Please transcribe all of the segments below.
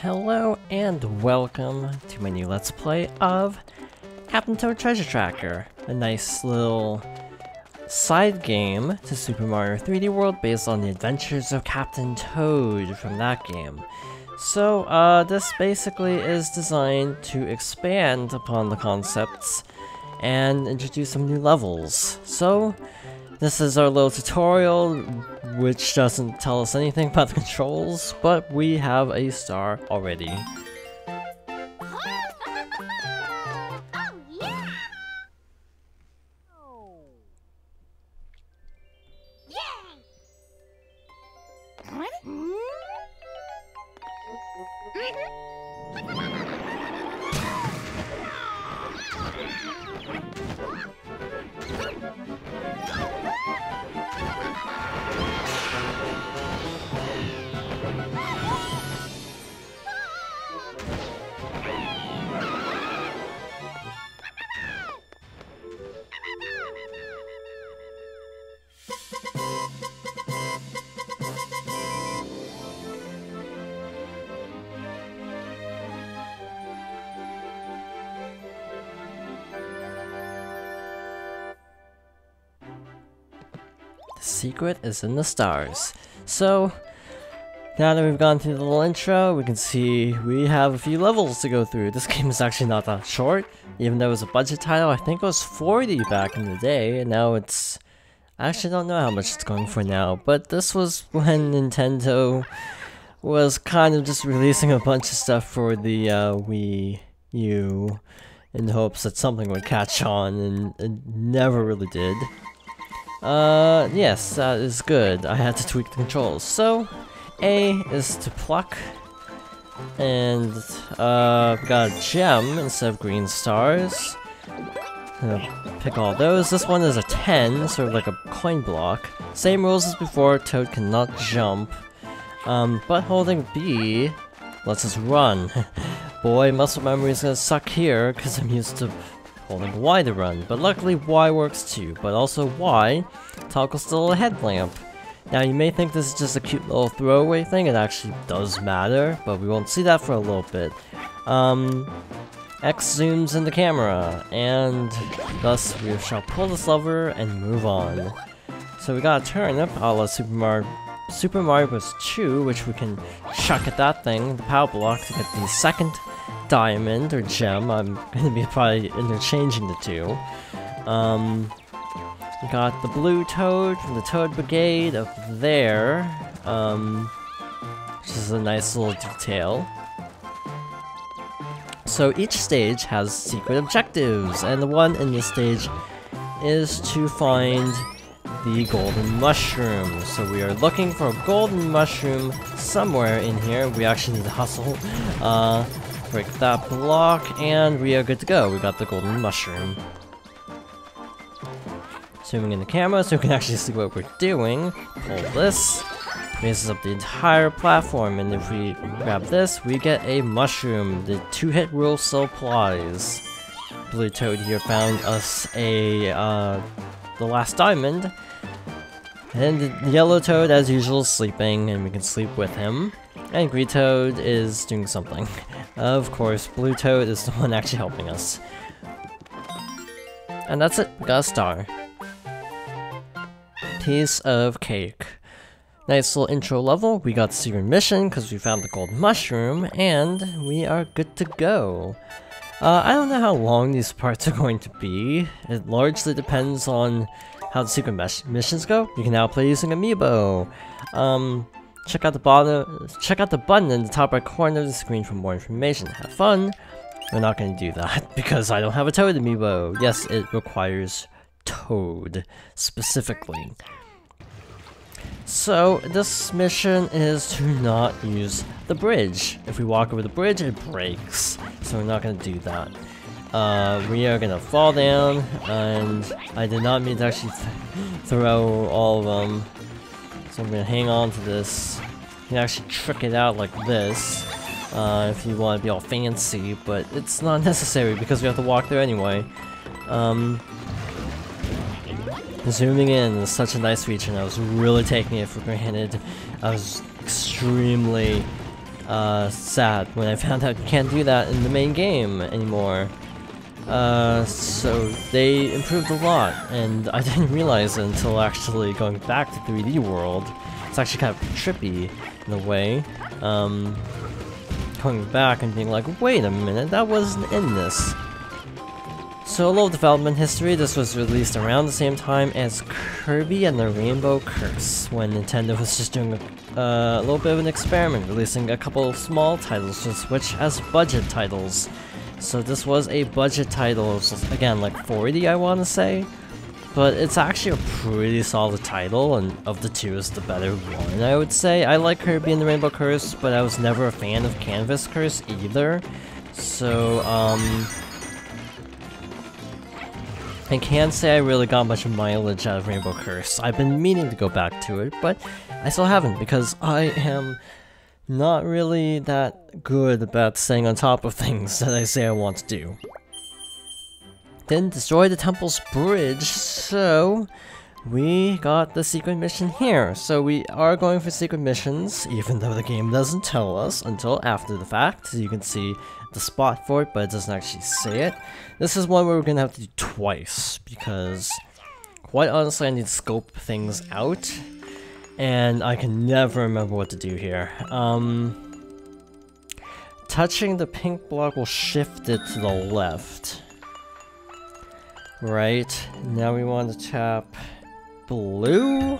Hello and welcome to my new Let's Play of Captain Toad Treasure Tracker, a nice little side game to Super Mario 3D World based on the adventures of Captain Toad from that game. So, this basically is designed to expand upon the concepts and introduce some new levels. So, this is our little tutorial, which doesn't tell us anything about the controls, but we have a star already. Secret is in the stars. So, now that we've gone through the little intro, we can see we have a few levels to go through. This game is actually not that short, even though it was a budget title. I think it was 40 back in the day, and now it's... I actually don't know how much it's going for now, but this was when Nintendo was kind of just releasing a bunch of stuff for the Wii U in hopes that something would catch on, and it never really did. Yes, that is good. I had to tweak the controls. So, A is to pluck, and, we got a gem instead of green stars. Pick all those. This one is a 10, sort of like a coin block. Same rules as before, Toad cannot jump. But holding B lets us run. Boy, muscle memory is gonna suck here, because I'm used to holding Y to run, but luckily Y works too, but also Y toggles the little headlamp. Now you may think this is just a cute little throwaway thing, it actually does matter, but we won't see that for a little bit. X zooms in the camera, and thus we shall pull this lever and move on. So we got a turnip a la Super Mario Bros. 2, which we can chuck at that thing, the power block, to get the second diamond or gem. I'm gonna be probably interchanging the two. We got the blue toad from the Toad Brigade up there, which is a nice little detail. So each stage has secret objectives, and the one in this stage is to find the golden mushroom. So we are looking for a golden mushroom somewhere in here. We actually need to hustle. Break that block, and we are good to go. We got the golden mushroom. Zooming in the camera so we can actually see what we're doing. Pull this. Raises up the entire platform, and if we grab this, we get a mushroom. The two-hit rule still applies. Blue Toad here found us a, the last diamond. And the yellow Toad, as usual, is sleeping, and we can sleep with him. And Green Toad is doing something. Of course, Blue Toad is the one actually helping us. And that's it, we got a star. Piece of cake. Nice little intro level, we got the secret mission because we found the golden mushroom, and we are good to go. I don't know how long these parts are going to be. It largely depends on how the secret missions go. You can now play using Amiibo. Check out the button in the top right corner of the screen for more information. Have fun! We're not going to do that because I don't have a Toad Amiibo. Yes, it requires Toad, specifically. So, this mission is to not use the bridge. If we walk over the bridge, it breaks. So we're not going to do that. We are going to fall down, and I did not mean to actually throw all of them. So I'm going to hang on to this. You can actually trick it out like this, if you want to be all fancy, but it's not necessary because we have to walk there anyway. Zooming in is such a nice feature, and I was really taking it for granted. I was extremely sad when I found out you can't do that in the main game anymore. So they improved a lot, and I didn't realize it until actually going back to 3D World. It's actually kind of trippy in a way. Going back and being like, wait a minute, that wasn't in this. So a little development history, this was released around the same time as Kirby and the Rainbow Curse, when Nintendo was just doing a little bit of an experiment, releasing a couple of small titles to Switch as budget titles. So this was a budget title, again like 40 I want to say, but it's actually a pretty solid title, and of the two is the better one I would say. I like Kirby and the Rainbow Curse, but I was never a fan of Canvas Curse either, so I can't say I really got much mileage out of Rainbow Curse. I've been meaning to go back to it, but I still haven't because I am not really that good about staying on top of things that I say I want to do. Then destroy the temple's bridge, so we got the secret mission here. So we are going for secret missions, even though the game doesn't tell us until after the fact. You can see the spot for it, but it doesn't actually say it. This is one where we're gonna have to do twice, because quite honestly I need to scope things out, and I can never remember what to do here. Touching the pink block will shift it to the left. Right, now we want to tap blue.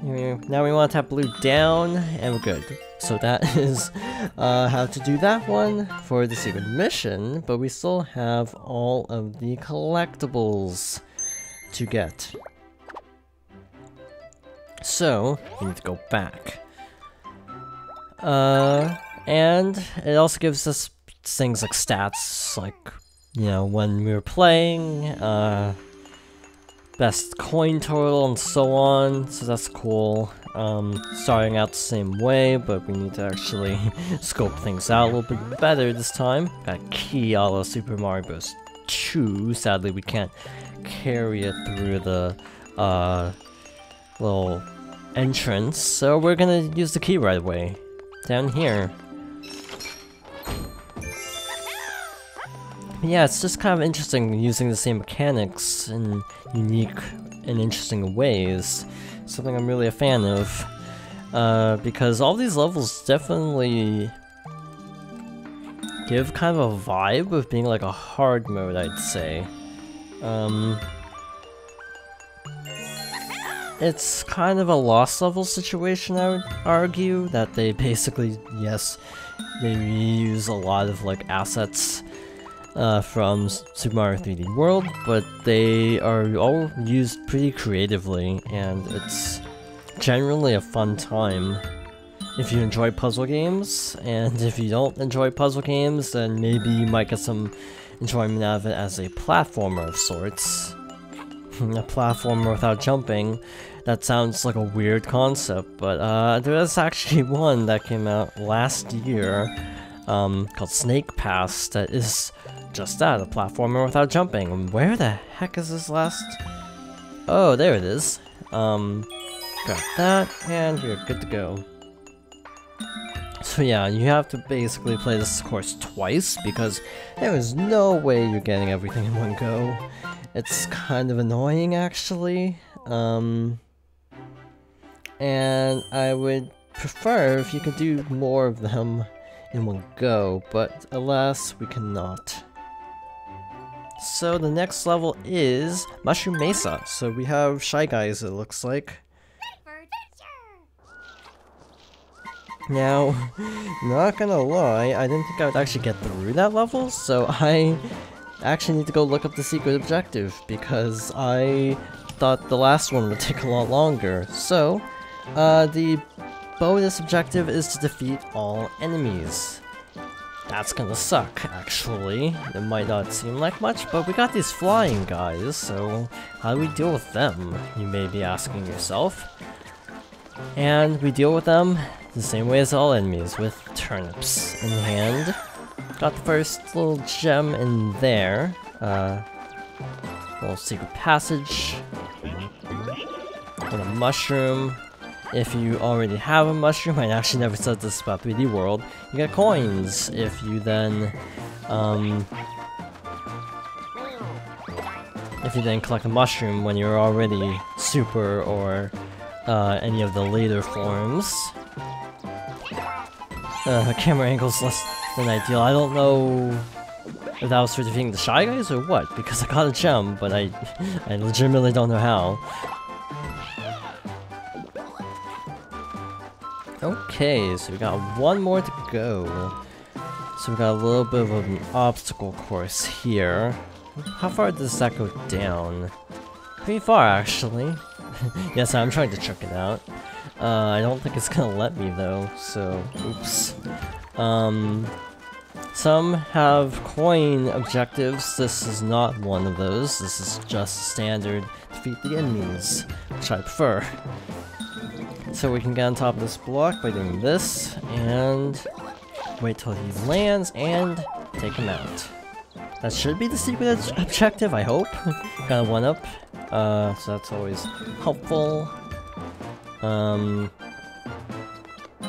Now we want to tap blue down, and we're good. So that is how to do that one for the secret mission, but we still have all of the collectibles to get. So, we need to go back. And it also gives us things like stats, like, you know, when we were playing, best coin total and so on, so that's cool. Starting out the same way, but we need to actually scope things out a little bit better this time. Got key a la Super Mario Bros. 2, sadly we can't carry it through the little entrance, so we're gonna use the key right away. Down here. Yeah, it's just kind of interesting using the same mechanics in unique and interesting ways. Something I'm really a fan of. Because all these levels definitely give kind of a vibe of being like a hard mode, I'd say. It's kind of a lost level situation, I would argue, that they basically, yes, they reuse a lot of like assets from Super Mario 3D World, but they are all used pretty creatively, and it's generally a fun time if you enjoy puzzle games. And if you don't enjoy puzzle games, then maybe you might get some enjoyment out of it as a platformer of sorts. A platformer without jumping. That sounds like a weird concept, but there is actually one that came out last year called Snake Pass that is just that, a platformer without jumping. And where the heck is this last? Oh, there it is. Got that, and we're good to go. So yeah, you have to basically play this course twice, because there is no way you're getting everything in one go. It's kind of annoying, actually. And I would prefer if you could do more of them in one go, but alas, we cannot. So the next level is Mushroom Mesa. So we have Shy Guys, it looks like. Now, not gonna lie, I didn't think I would actually get through that level, so I actually need to go look up the secret objective, because I thought the last one would take a lot longer. So, the bonus objective is to defeat all enemies. That's gonna suck, actually. It might not seem like much, but we got these flying guys, so how do we deal with them, you may be asking yourself. And we deal with them the same way as all enemies, with turnips in hand. Got the first little gem in there. Little secret passage. And a mushroom. if you already have a mushroom, I actually never said this about 3D World, you get coins if you then, collect a mushroom when you're already super or any of the later forms. Camera angle's less than ideal. I don't know if that was for defeating the Shy Guys or what, because I got a gem, but I legitimately don't know how. Okay, so we got one more to go. So we got a little bit of an obstacle course here. How far does that go down? Pretty far, actually. Yes, I'm trying to check it out. I don't think it's gonna let me though, so oops. Some have coin objectives. This is not one of those. This is just standard defeat the enemies, which I prefer. So we can get on top of this block by doing this, and wait till he lands and take him out. That should be the secret objective, I hope. Got a 1-up, so that's always helpful.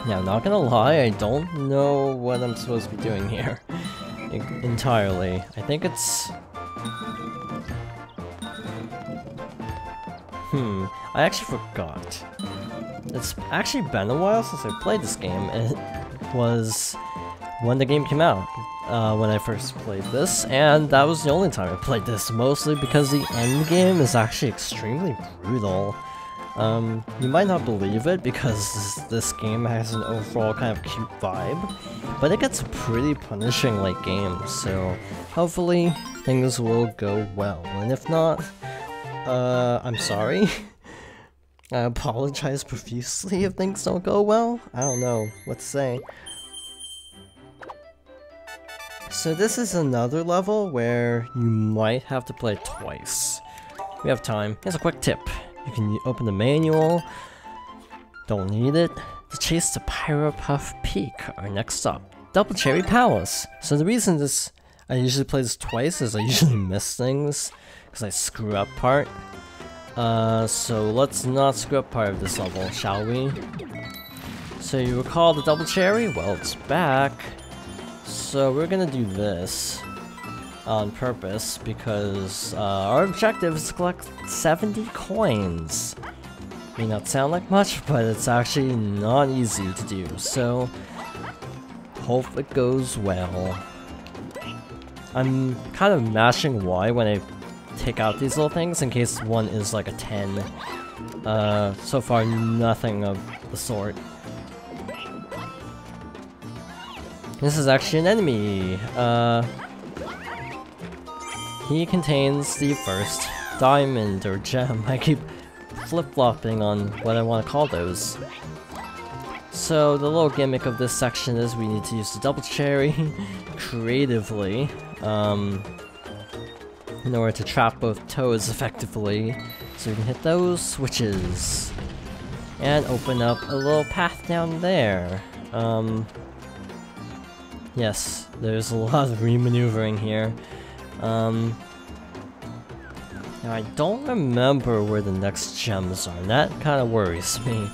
Yeah, I'm not gonna lie, I don't know what I'm supposed to be doing here. Entirely. I think it's... I actually forgot. It's actually been a while since I played this game. It was when the game came out, when I first played this, and that was the only time I played this, mostly because the end game is actually extremely brutal. You might not believe it because this game has an overall kind of cute vibe, but it gets a pretty punishing late game, so hopefully things will go well, and if not, I'm sorry. I apologize profusely if things don't go well. I don't know what to say. So this is another level where you might have to play it twice. We have time. Here's a quick tip. You can open the manual. Don't need it. To chase to Pyropuff Peak, our next stop. Double Cherry Palace. So the reason I usually play this twice is I usually miss things because I screw up part. So let's not screw up part of this level, shall we? So you recall the Double Cherry? Well, it's back. So we're gonna do this on purpose because our objective is to collect 70 coins. May not sound like much, but it's actually not easy to do, so hope it goes well. I'm kind of mashing Y when I take out these little things in case one is like a 10. So far nothing of the sort. This is actually an enemy. He contains the first diamond or gem. I keep flip-flopping on what I want to call those. So the little gimmick of this section is we need to use the Double Cherry creatively in order to trap both toads effectively. So we can hit those switches and open up a little path down there. Yes, there's a lot of re-maneuvering here. Now I don't remember where the next gems are, and that kind of worries me,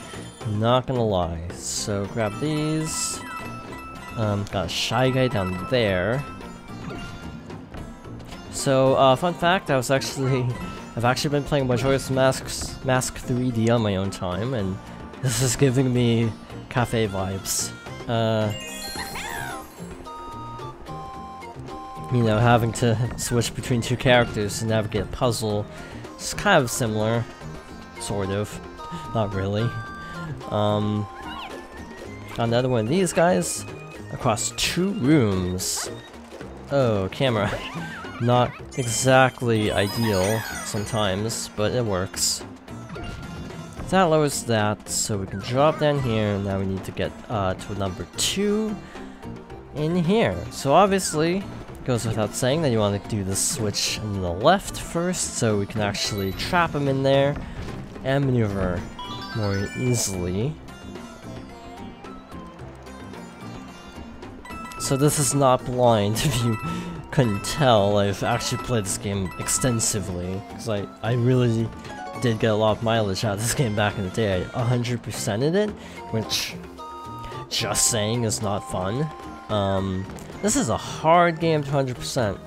not gonna lie. So grab these. Got a Shy Guy down there. So, fun fact, I've actually been playing Majora's Mask 3D on my own time, and this is giving me cafe vibes. You know, having to switch between two characters to navigate a puzzle is kind of similar, sort of, not really. Got another one of these guys across 2 rooms. Oh, camera. Not exactly ideal sometimes, but it works. That lowers that, so we can drop down here, and now we need to get to number 2 in here. So obviously, it goes without saying that you want to do the switch on the left first, so we can actually trap him in there and maneuver more easily. So this is not blind, if you couldn't tell. I've actually played this game extensively, because I really did get a lot of mileage out of this game back in the day. I 100%ed it, which, just saying, is not fun. This is a hard game to 100%.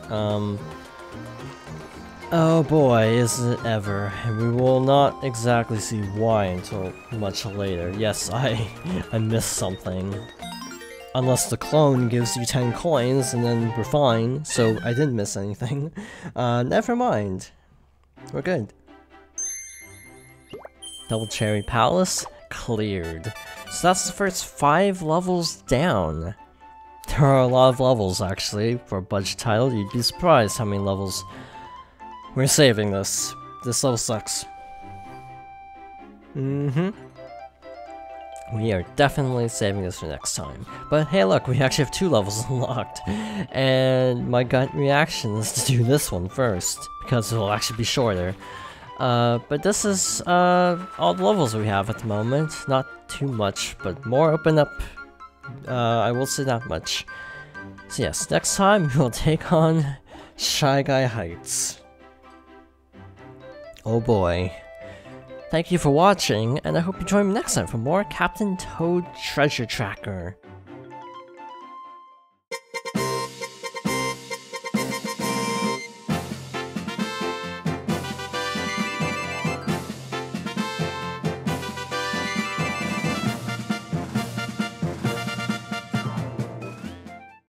Oh boy, is it ever. And we will not exactly see why until much later. Yes, I missed something. Unless the clone gives you 10 coins, and then we're fine, so I didn't miss anything. Never mind. We're good. Double Cherry Palace cleared. So that's the first 5 levels down. There are a lot of levels, actually, for a budget title. You'd be surprised how many levels. We're saving this. This level sucks. We are definitely saving this for next time. But hey look, we actually have 2 levels unlocked. And my gut reaction is to do this one first, because it will actually be shorter. But this is all the levels we have at the moment. Not too much, but more open up. I will say that much. So yes, next time we will take on Shy Guy Heights. Oh boy. Thank you for watching, and I hope you join me next time for more Captain Toad Treasure Tracker.